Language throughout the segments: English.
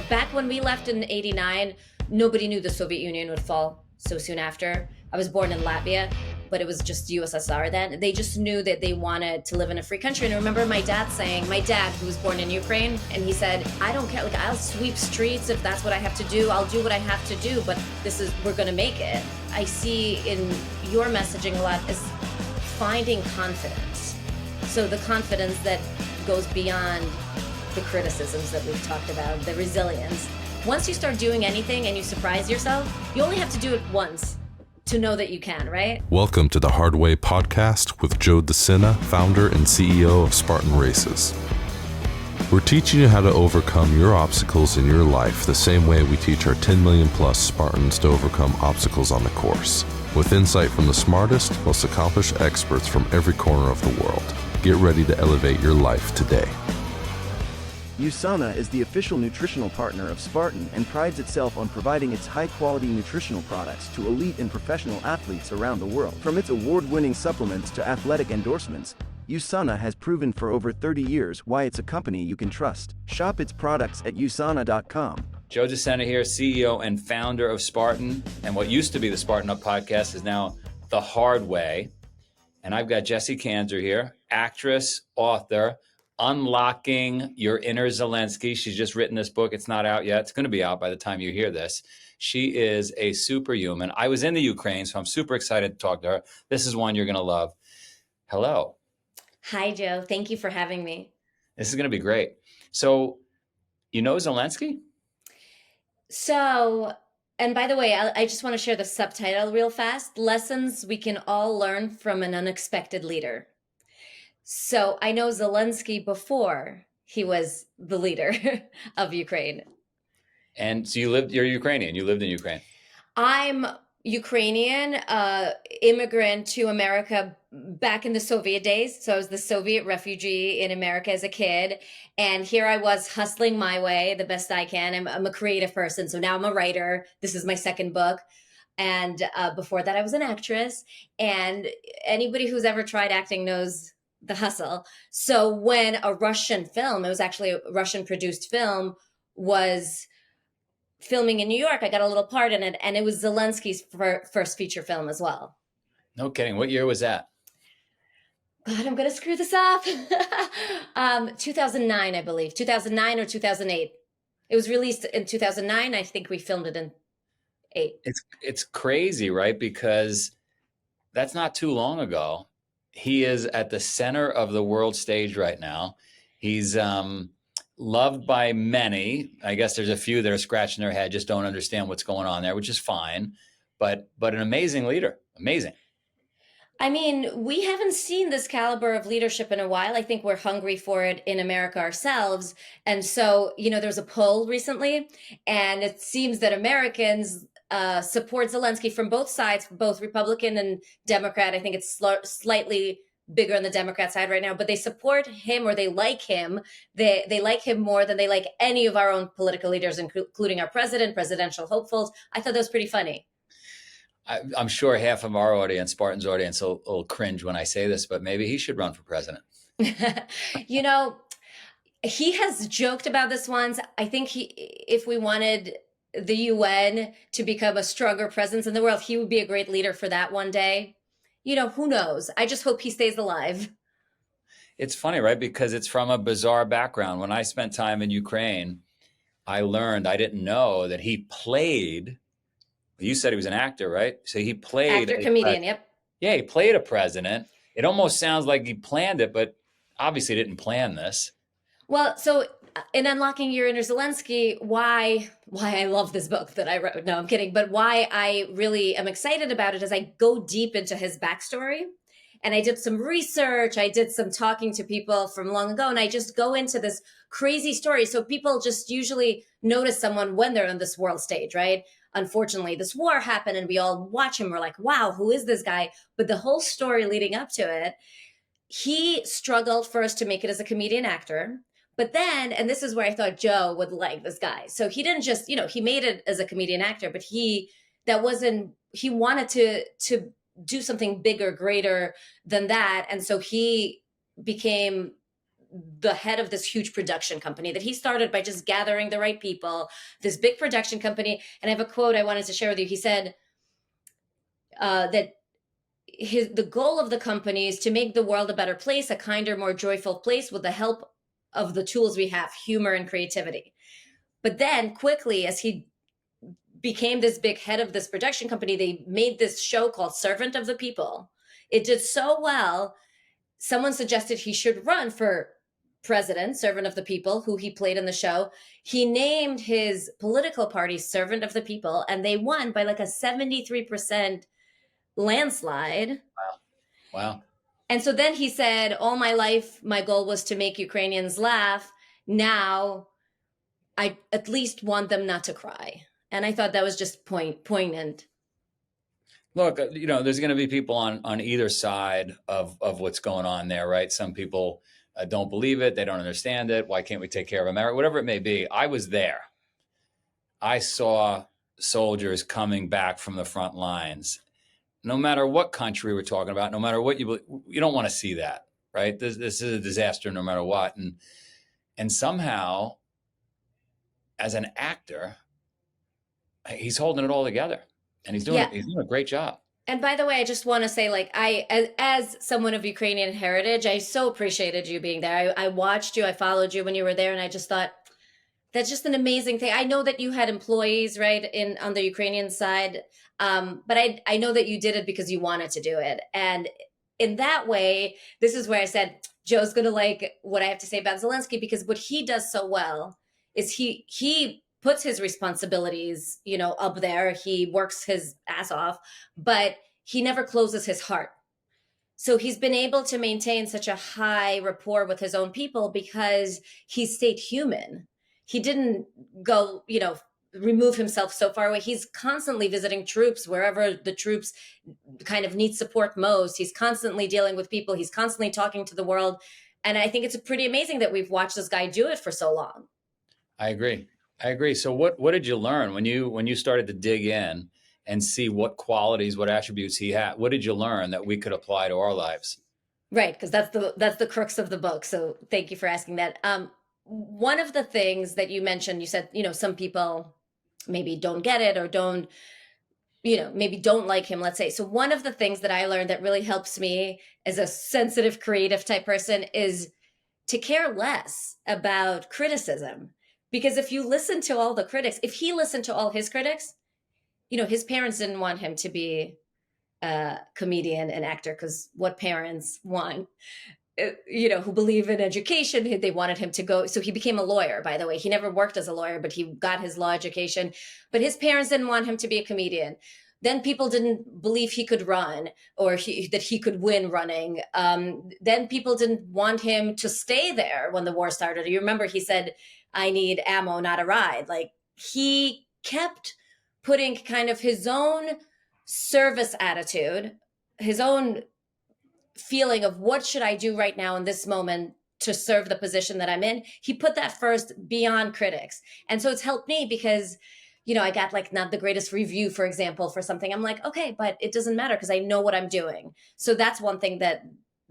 back when we left in '89, nobody knew the Soviet Union would fall so soon after. I was born in Latvia, but it was just USSR then. They just knew that they wanted to live in a free country. And I remember my dad, who was born in Ukraine, and he said, I don't care, I'll sweep streets if that's what I have to do. I'll do what I have to do, but we're gonna make it. I see in your messaging a lot is finding confidence. So the confidence that goes beyond the criticisms that we've talked about, the resilience. Once you start doing anything and you surprise yourself, you only have to do it once to know that you can, right? Welcome to the Hard Way podcast with Joe De Sena, founder and CEO of Spartan Races. We're teaching you how to overcome your obstacles in your life the same way we teach our 10 million plus Spartans to overcome obstacles on the course, with insight from the smartest, most accomplished experts from every corner of the world. Get ready to elevate your life today. USANA is the official nutritional partner of Spartan and prides itself on providing its high-quality nutritional products to elite and professional athletes around the world. From its award-winning supplements to athletic endorsements, USANA has proven for over 30 years why it's a company you can trust. Shop its products at usana.com. Joe De Sena here, CEO and founder of Spartan, and what used to be the Spartan Up podcast is now The Hard Way. And I've got Jessie Kanzer here, actress, author, Unlocking Your Inner Zelensky. She's just written this book. It's not out yet. It's going to be out by the time you hear this. She is a superhuman. I was in the Ukraine, so I'm super excited to talk to her. This is one you're going to love. Hello. Hi, Joe. Thank you for having me. This is going to be great. So, you know Zelensky? So, and by the way, I just want to share the subtitle real fast. Lessons we can all learn from an unexpected leader. So I know Zelensky before he was the leader of Ukraine. And so you're Ukrainian. You lived in Ukraine. I'm Ukrainian, immigrant to America back in the Soviet days. So I was the Soviet refugee in America as a kid. And here I was hustling my way the best I can. I'm a creative person. So now I'm a writer. This is my second book. And before that, I was an actress. And anybody who's ever tried acting knows the hustle. So when a Russian film, it was actually a Russian produced film, was filming in New York, I got a little part in it. And it was Zelensky's first feature film as well. No kidding. What year was that? God, I'm going to screw this up. 2009, I believe. 2009 or 2008. It was released in 2009. I think we filmed it in 8. It's crazy, right? Because that's not too long ago. He is at the center of the world stage right now. He's loved by many. I guess there's a few that are scratching their head, just don't understand what's going on there, which is fine. But an amazing leader. Amazing. I mean, we haven't seen this caliber of leadership in a while. I think we're hungry for it in America ourselves. And so, there was a poll recently, and it seems that Americans support Zelensky from both sides, both Republican and Democrat. I think it's slightly bigger on the Democrat side right now, but they support him, or they like him. They like him more than they like any of our own political leaders, including our president, presidential hopefuls. I thought that was pretty funny. I'm sure half of our audience, Spartan's audience, will cringe when I say this, but maybe he should run for president. He has joked about this once. I think if we wanted the UN to become a stronger presence in the world, he would be a great leader for that one day. Who knows? I just hope he stays alive. It's funny, right? Because it's from a bizarre background. When I spent time in Ukraine, I didn't know that he played. You said he was an actor, right? So he played actor, comedian. Yep. Yeah, he played a president. It almost sounds like he planned it, but obviously didn't plan this. Well, so in Unlocking Your Inner Zelensky, why I love this book that I wrote. No, I'm kidding. But why I really am excited about it is I go deep into his backstory. And I did some research. I did some talking to people from long ago. And I just go into this crazy story. So people just usually notice someone when they're on this world stage, right? Unfortunately, this war happened and we all watch him. We're like, wow, who is this guy? But the whole story leading up to it, he struggled first to make it as a comedian actor. But then, and this is where I thought Joe would like this guy. So he didn't just, he made it as a comedian actor, but he wanted to do something bigger, greater than that. And so he became the head of this huge production company that he started by just gathering the right people, this big production company. And I have a quote I wanted to share with you. He said that the goal of the company is to make the world a better place, a kinder, more joyful place with the help of the tools we have, humor and creativity. But then quickly, as he became this big head of this production company, they made this show called Servant of the People. It did so well, someone suggested he should run for president, Servant of the People, who he played in the show. He named his political party Servant of the People, and they won by like a 73% landslide. Wow. And so then he said, all my life, my goal was to make Ukrainians laugh. Now I at least want them not to cry. And I thought that was just poignant. Look, there's going to be people on either side of what's going on there, right? Some people don't believe it. They don't understand it. Why can't we take care of America? Whatever it may be. I was there. I saw soldiers coming back from the front lines. No matter what country we're talking about, no matter what you believe, you don't want to see that, right? This is a disaster no matter what. And somehow, as an actor, he's holding it all together. And he's doing a great job. And by the way, I just want to say, like, as someone of Ukrainian heritage, I so appreciated you being there. I watched you, I followed you when you were there, and I just thought, that's just an amazing thing. I know that you had employees, right, on the Ukrainian side, but I know that you did it because you wanted to do it. And in that way, this is where I said, Joe's going to like what I have to say about Zelensky, because what he does so well is he puts his responsibilities, up there. He works his ass off, but he never closes his heart. So he's been able to maintain such a high rapport with his own people because he stayed human. He didn't go, remove himself so far away. He's constantly visiting troops wherever the troops kind of need support most. He's constantly dealing with people. He's constantly talking to the world. And I think it's pretty amazing that we've watched this guy do it for so long. I agree. So what did you learn when you started to dig in and see what qualities, what attributes he had? What did you learn that we could apply to our lives? Right, because that's the crux of the book. So thank you for asking that. One of the things that you mentioned, you said, some people maybe don't get it or don't, maybe don't like him, let's say. So one of the things that I learned that really helps me as a sensitive, creative type person is to care less about criticism. Because if you listen to all the critics, if he listened to all his critics, his parents didn't want him to be a comedian and actor, because what parents want, who believe in education, they wanted him to go. So he became a lawyer, by the way. He never worked as a lawyer, but he got his law education. But his parents didn't want him to be a comedian. Then people didn't believe he could run or that he could win running. Then people didn't want him to stay there when the war started. You remember he said, I need ammo, not a ride. Like, he kept putting kind of his own service attitude, his own feeling of what should I do right now in this moment to serve the position that I'm in. He put that first beyond critics. And so it's helped me because, I got like not the greatest review, for example, for something. I'm like, okay, but it doesn't matter because I know what I'm doing. So that's one thing that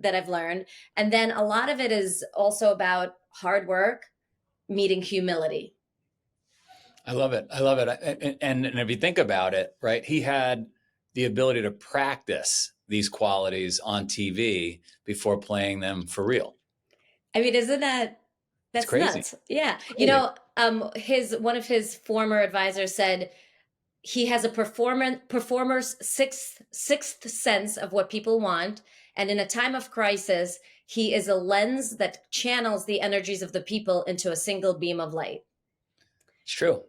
I've learned. And then a lot of it is also about hard work, meeting humility. I love it. And if you think about it, right, he had the ability to practice these qualities on TV before playing them for real. I mean, isn't that's crazy. Nuts? Yeah. Crazy. One of his former advisors said he has a performer's sixth sense of what people want. And in a time of crisis, he is a lens that channels the energies of the people into a single beam of light. It's true.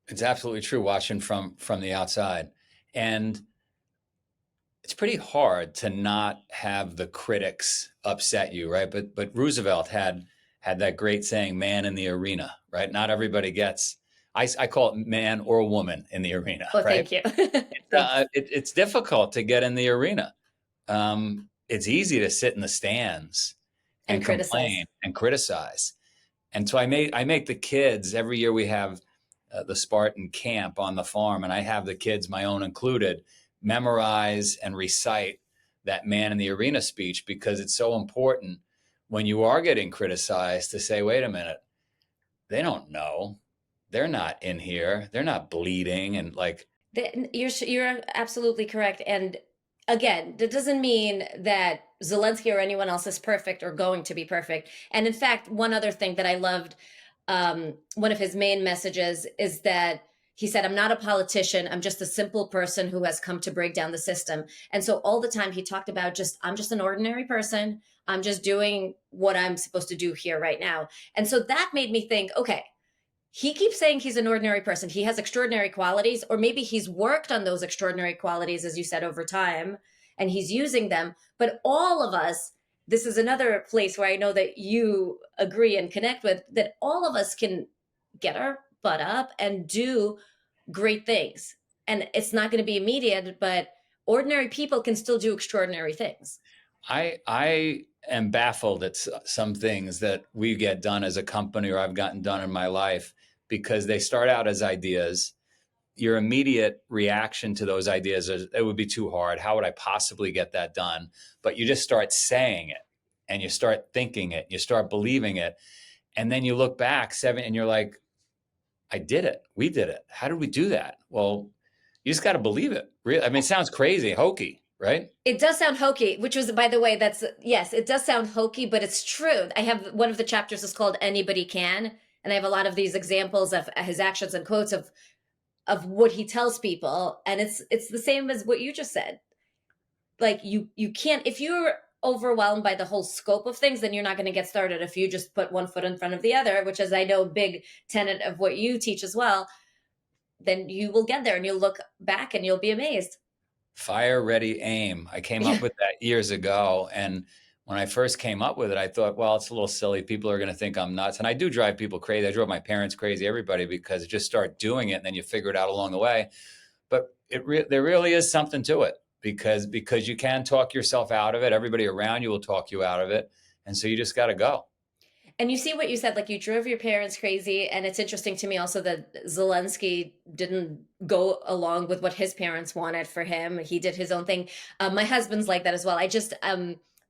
It's absolutely true, watching from the outside. And it's pretty hard to not have the critics upset you, right? But Roosevelt had that great saying, man in the arena, right? Not everybody gets, I call it man or woman in the arena, right? Thank you. It's difficult to get in the arena. It's easy to sit in the stands and complain and criticize. And so I make the kids, every year we have the Spartan camp on the farm, and I have the kids, my own included, memorize and recite that man in the arena speech, because it's so important when you are getting criticized to say, wait a minute, they don't know. They're not in here. They're not bleeding. And like, You're absolutely correct. And again, that doesn't mean that Zelensky or anyone else is perfect or going to be perfect. And in fact, one other thing that I loved, one of his main messages is that he said, I'm not a politician. I'm just a simple person who has come to break down the system. And so all the time he talked about I'm just an ordinary person. I'm just doing what I'm supposed to do here right now. And so that made me think, okay, he keeps saying he's an ordinary person. He has extraordinary qualities, or maybe he's worked on those extraordinary qualities, as you said, over time, and he's using them. But all of us, this is another place where I know that you agree and connect with, that all of us can get our butt up and do great things. And it's not going to be immediate, but ordinary people can still do extraordinary things. I am baffled at some things that we get done as a company, or I've gotten done in my life, because they start out as ideas. Your immediate reaction to those ideas is, it would be too hard. How would I possibly get that done? But you just start saying it, and you start thinking it, you start believing it. And then you look back and you're like, I did it. We did it. How did we do that? Well, you just got to believe it. Really. I mean, it sounds crazy, hokey, right? It does sound hokey, which was, by the way, yes, it does sound hokey, but it's true. I have one of the chapters is called Anybody Can. And I have a lot of these examples of his actions and quotes of what he tells people. And it's the same as what you just said. Like you can't, if you're overwhelmed by the whole scope of things, then you're not going to get started. If you just put one foot in front of the other, which is, I know, a big tenet of what you teach as well, then you will get there and you'll look back and you'll be amazed. Fire, ready, aim. I came up with that years ago. And when I first came up with it, I thought, well, it's a little silly. People are going to think I'm nuts. And I do drive people crazy. I drove my parents crazy, everybody, because just start doing it and then you figure it out along the way. But there really is something to it, because you can talk yourself out of it. Everybody around you will talk you out of it. And so you just got to go. And you see what you said, like you drove your parents crazy. And it's interesting to me also that Zelensky didn't go along with what his parents wanted for him. He did his own thing. My husband's like that as well.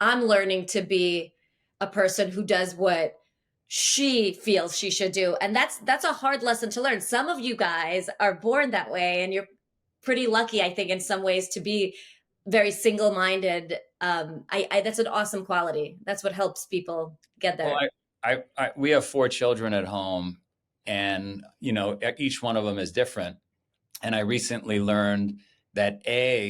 I'm learning to be a person who does what she feels she should do. And that's a hard lesson to learn. Some of you guys are born that way, and you're pretty lucky, I think, in some ways, to be very single-minded. That's an awesome quality. That's what helps people get there. Well, we have 4 children at home, and each one of them is different. And I recently learned that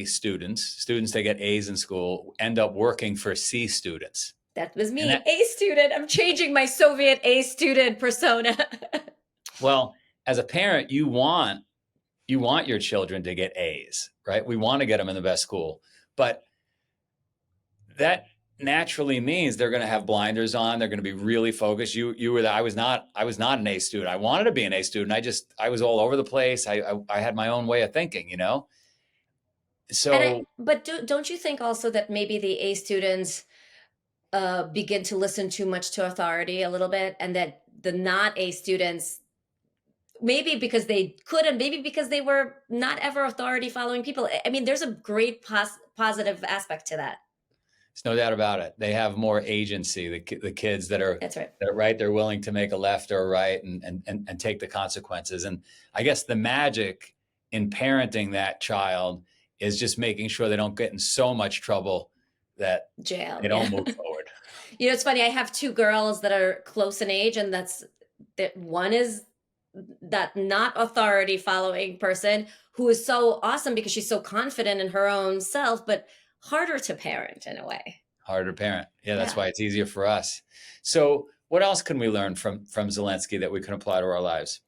students that get A's in school end up working for C students. That was me, A student. I'm changing my Soviet A student persona. Well, as a parent, you want your children to get A's, right? We want to get them in the best school, but that naturally means they're going to have blinders on. They're going to be really focused. I was not an A student. I wanted to be an A student. I was all over the place. I had my own way of thinking, So, but don't you think also that maybe the A students begin to listen too much to authority a little bit, and that the not A students, maybe because they couldn't, maybe because they were not ever authority following people. I mean, there's a great positive aspect to that. There's no doubt about it. They have more agency. The kids that are, that's right. They're right. They're willing to make a left or a right and take the consequences. And I guess the magic in parenting that child is just making sure they don't get in so much trouble that jail. They don't move forward. It's funny. I have 2 girls that are close in age, and that one is that not authority following person who is so awesome because she's so confident in her own self, but harder to parent in a way. Harder to parent. Yeah, that's why it's easier for us. So what else can we learn from Zelensky that we can apply to our lives?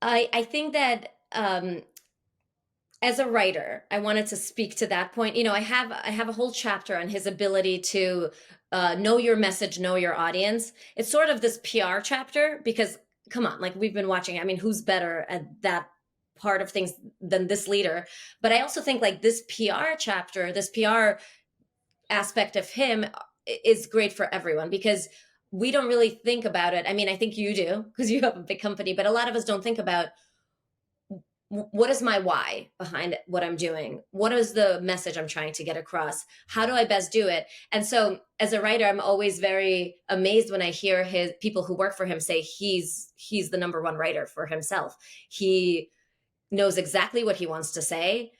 I think that as a writer, I wanted to speak to that point. I have a whole chapter on his ability to know your message, know your audience. It's sort of this PR chapter because, come on, like we've been watching. I mean, who's better at that part of things than this leader? But I also think like this PR chapter, this PR aspect of him is great for everyone because we don't really think about it. I mean, I think you do because you have a big company, but a lot of us don't think about what is my why behind what I'm doing? What is the message I'm trying to get across? How do I best do it? And so as a writer, I'm always very amazed when I hear his people who work for him say he's the number one writer for himself. He knows exactly what he wants to say.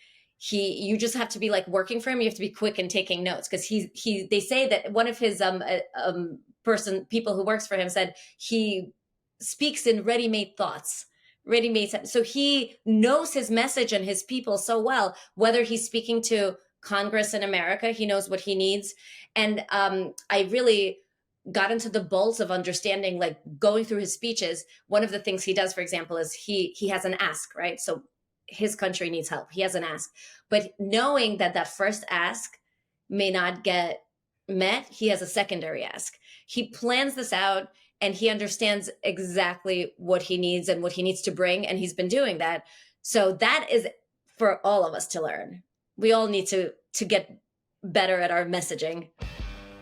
You just have to be like working for him. You have to be quick and taking notes, because they say that one of his people who works for him said he speaks in ready-made thoughts, ready-made. So he knows his message and his people so well, whether he's speaking to Congress in America, he knows what he needs. And I really got into the bolts of understanding, like going through his speeches. One of the things he does, for example, is he has an ask, right? So his country needs help. He has an ask, but knowing that that first ask may not get met, he has a secondary ask. He plans this out and he understands exactly what he needs and what he needs to bring. And he's been doing that. So that is for all of us to learn. We all need to get better at our messaging.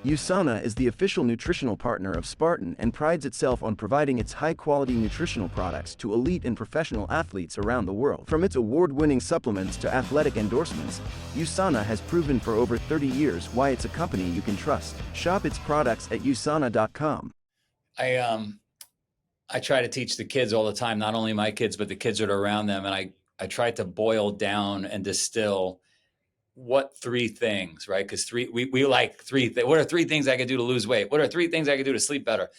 USANA is the official nutritional partner of Spartan and prides itself on providing its high-quality nutritional products to elite and professional athletes around the world. From its award-winning supplements to athletic endorsements, USANA has proven for over 30 years why it's a company you can trust. Shop its products at usana.com. I try to teach the kids all the time, not only my kids, but the kids that are around them. And I try to boil down and distill what three things, right? Because we like three things. What are three things I could do to lose weight? What are three things I could do to sleep better?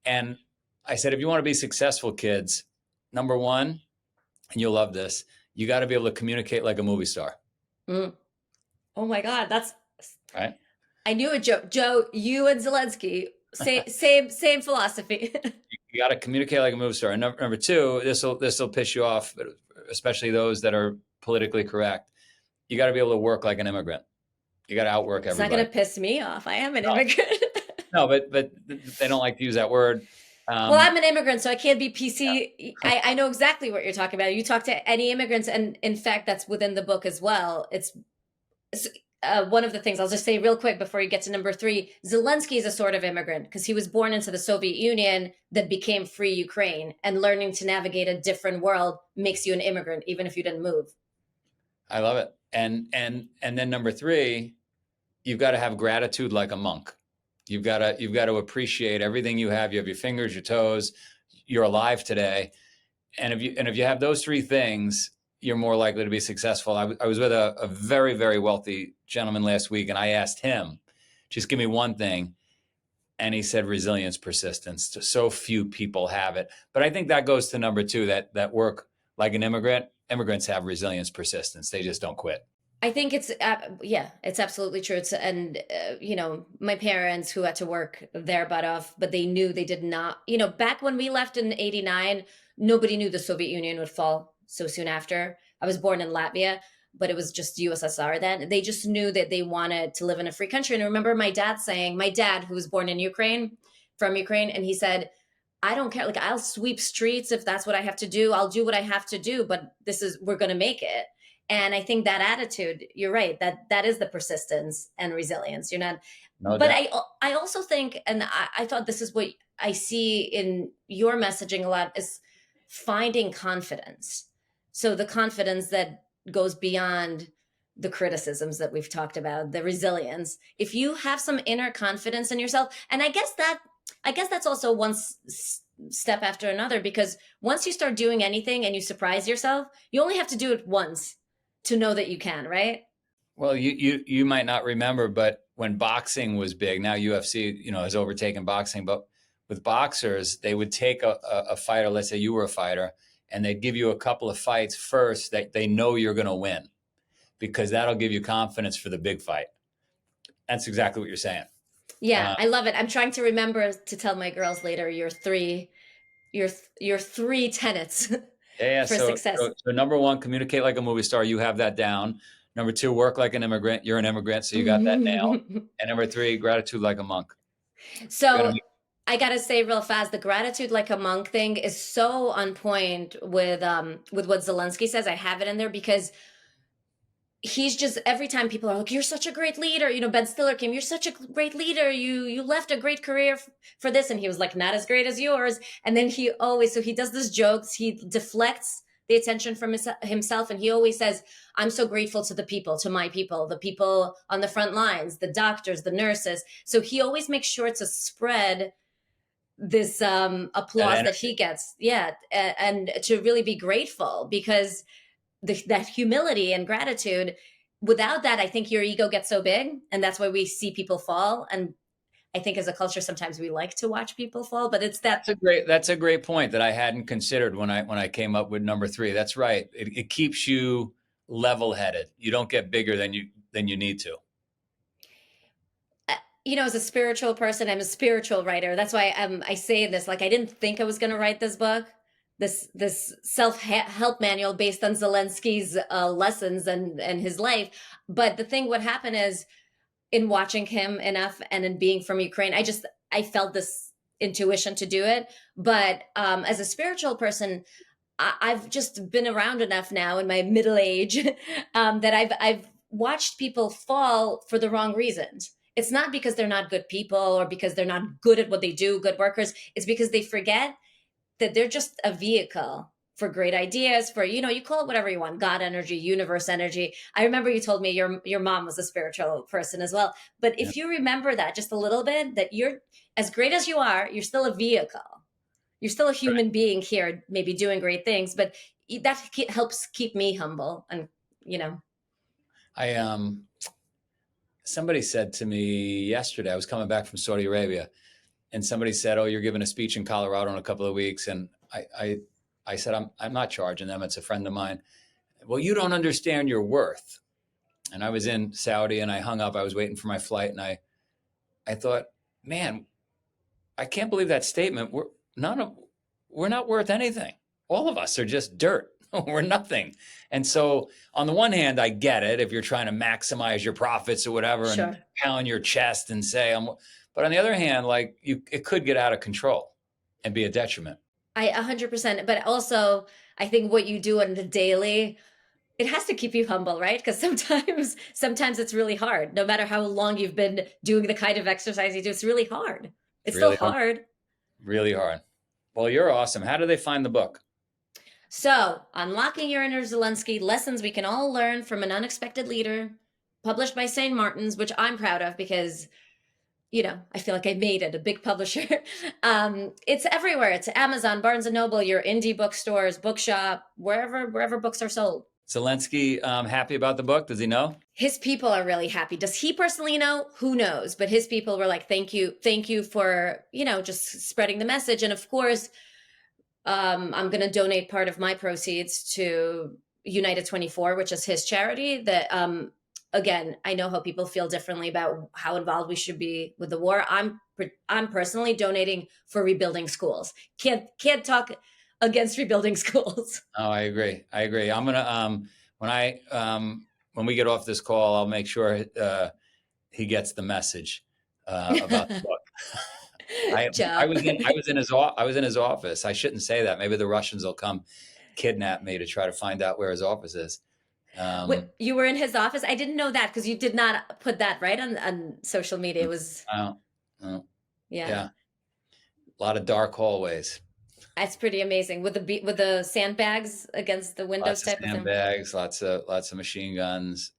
And I said, if you want to be successful, kids, number one, and you'll love this, you got to be able to communicate like a movie star. Mm. Oh my God, that's right. I knew it, Joe. You and Zelensky, same philosophy. You got to communicate like a movie star. And number two, this will piss you off, especially those that are politically correct. You got to be able to work like an immigrant. You got to outwork everybody. It's not going to piss me off. I am an immigrant. No, but they don't like to use that word. Well, I'm an immigrant, so I can't be PC. Yeah. I know exactly what you're talking about. You talk to any immigrants, and in fact, that's within the book as well. It's one of the things I'll just say real quick before you get to number 3. Zelensky is a sort of immigrant because he was born into the Soviet Union that became free Ukraine, and learning to navigate a different world makes you an immigrant, even if you didn't move. I love it. And then number 3, you've got to have gratitude like a monk. You've got to appreciate everything you have. You have your fingers, your toes, you're alive today. And if you have those 3 things, you're more likely to be successful. I was with a very, very wealthy gentleman last week, and I asked him, just give me one thing. And he said, resilience, persistence. So few people have it. But I think that goes to number 2, that work like an immigrant. Immigrants have resilience, persistence. They just don't quit. I think it's absolutely true. My parents who had to work their butt off, but they knew they did not, back when we left in 89, nobody knew the Soviet Union would fall so soon after. I was born in Latvia, but it was just USSR then. They just knew that they wanted to live in a free country. And I remember my dad, who was born in Ukraine, from Ukraine, and he said, I don't care. Like, I'll sweep streets if that's what I have to do. I'll do what I have to do, but we're going to make it. And I think that attitude, you're right, that is the persistence and resilience. You're not, no but doubt. I also think, and I thought this is what I see in your messaging a lot, is finding confidence. So the confidence that goes beyond the criticisms that we've talked about, the resilience. If you have some inner confidence in yourself, and I guess that's also one step after another, because once you start doing anything and you surprise yourself, you only have to do it once to know that you can, right? Well, you might not remember, but when boxing was big, now UFC, has overtaken boxing, but with boxers, they would take a fighter, let's say you were a fighter, and they'd give you a couple of fights first that they know you're going to win, because that'll give you confidence for the big fight. That's exactly what you're saying. Yeah, I love it. I'm trying to remember to tell my girls later your three tenets for success. So number 1, communicate like a movie star. You have that down. Number 2, work like an immigrant. You're an immigrant, so you got that down. And number 3, gratitude like a monk. So I got to say real fast, the gratitude like a monk thing is so on point with what Zelensky says. I have it in there because he's just, every time people are like, you're such a great leader, Ben Stiller came, you're such a great leader, you left a great career for this, and he was like, not as great as yours. And then he does this jokes, he deflects the attention from himself. And he always says, I'm so grateful to the people, to my people, the people on the front lines, the doctors, the nurses. So he always makes sure to spread this applause that he gets. Yeah. And to really be grateful, because that humility and gratitude, without that, I think your ego gets so big, and that's why we see people fall. And I think as a culture, sometimes we like to watch people fall, but it's that. That's a great point that I hadn't considered when I came up with number 3. That's right. It keeps you level-headed. You don't get bigger than you need to. As a spiritual person, I'm a spiritual writer. That's why I say this, like, I didn't think I was going to write this book, this self-help manual based on Zelensky's lessons and his life. But the thing, what happened is, in watching him enough and in being from Ukraine, I felt this intuition to do it. But as a spiritual person, I've just been around enough now in my middle age that I've watched people fall for the wrong reasons. It's not because they're not good people or because they're not good at what they do, good workers. It's because they forget that they're just a vehicle for great ideas, for, you call it whatever you want, God energy, universe energy. I remember you told me your mom was a spiritual person as well. But if you remember that just a little bit, that you're as great as you are, you're still a vehicle. You're still a human being here, maybe doing great things, but that helps keep me humble. And, somebody said to me yesterday, I was coming back from Saudi Arabia, and somebody said, oh, you're giving a speech in Colorado in a couple of weeks. And I said, I'm not charging them. It's a friend of mine. Well, you don't understand your worth. And I was in Saudi and I hung up. I was waiting for my flight. And I thought, man, I can't believe that statement. We're not worth anything. All of us are just dirt. We're nothing. And so on the one hand, I get it. If you're trying to maximize your profits or whatever, sure, and pound your chest and say, but on the other hand, like, it could get out of control and be a detriment. I 100%, but also I think what you do on the daily, it has to keep you humble, right? Because sometimes it's really hard. No matter how long you've been doing the kind of exercise you do, it's really hard. It's really still hard. Really hard. Well, you're awesome. How do they find the book? So, Unlocking Your Inner Zelensky, Lessons We Can All Learn from an Unexpected Leader, published by St. Martin's, which I'm proud of because, I feel like I made it, a big publisher. It's everywhere. It's Amazon, Barnes & Noble, your indie bookstores, bookshop, wherever books are sold. Zelensky, happy about the book? Does he know? His people are really happy. Does he personally know? Who knows? But his people were like, thank you for, just spreading the message. And of course, I'm going to donate part of my proceeds to United 24, which is his charity that, again, I know how people feel differently about how involved we should be with the war. I'm personally donating for rebuilding schools. Can't talk against rebuilding schools. Oh, I agree. I'm gonna when we get off this call, I'll make sure he gets the message about the book. I was in his office. I shouldn't say that. Maybe the Russians will come kidnap me to try to find out where his office is. Wait, you were in his office? I didn't know that because you did not put that right on social media. It was yeah, a lot of dark hallways. That's pretty amazing with the sandbags against the windows. Lots of sandbags, lots of machine guns.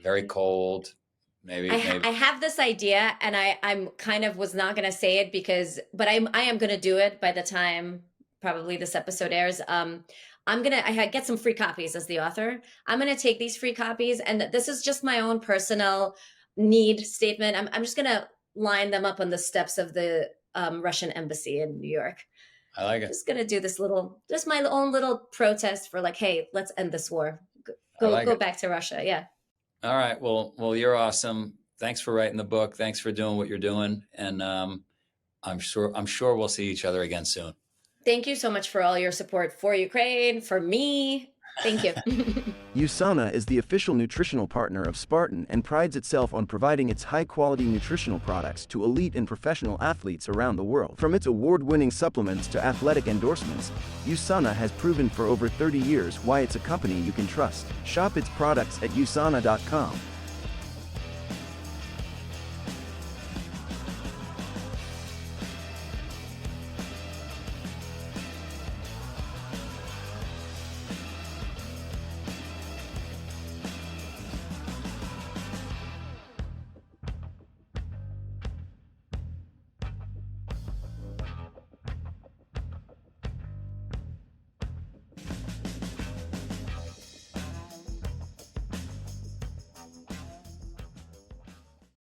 Very cold. Maybe I have this idea, and I'm kind of was not going to say it but I am going to do it by the time probably this episode airs. I get some free copies as the author. I'm going to take these free copies, and this is just my own personal need statement. I'm just going to line them up on the steps of the Russian embassy in New York. I like it. Just going to do this just my own little protest for like, hey, let's end this war. Go back to Russia. Yeah. All right. Well, you're awesome. Thanks for writing the book. Thanks for doing what you're doing. And I'm sure we'll see each other again soon. Thank you so much for all your support for Ukraine, for me. Thank you. USANA is the official nutritional partner of Spartan and prides itself on providing its high-quality nutritional products to elite and professional athletes around the world. From its award-winning supplements to athletic endorsements, USANA has proven for over 30 years why it's a company you can trust. Shop its products at usana.com.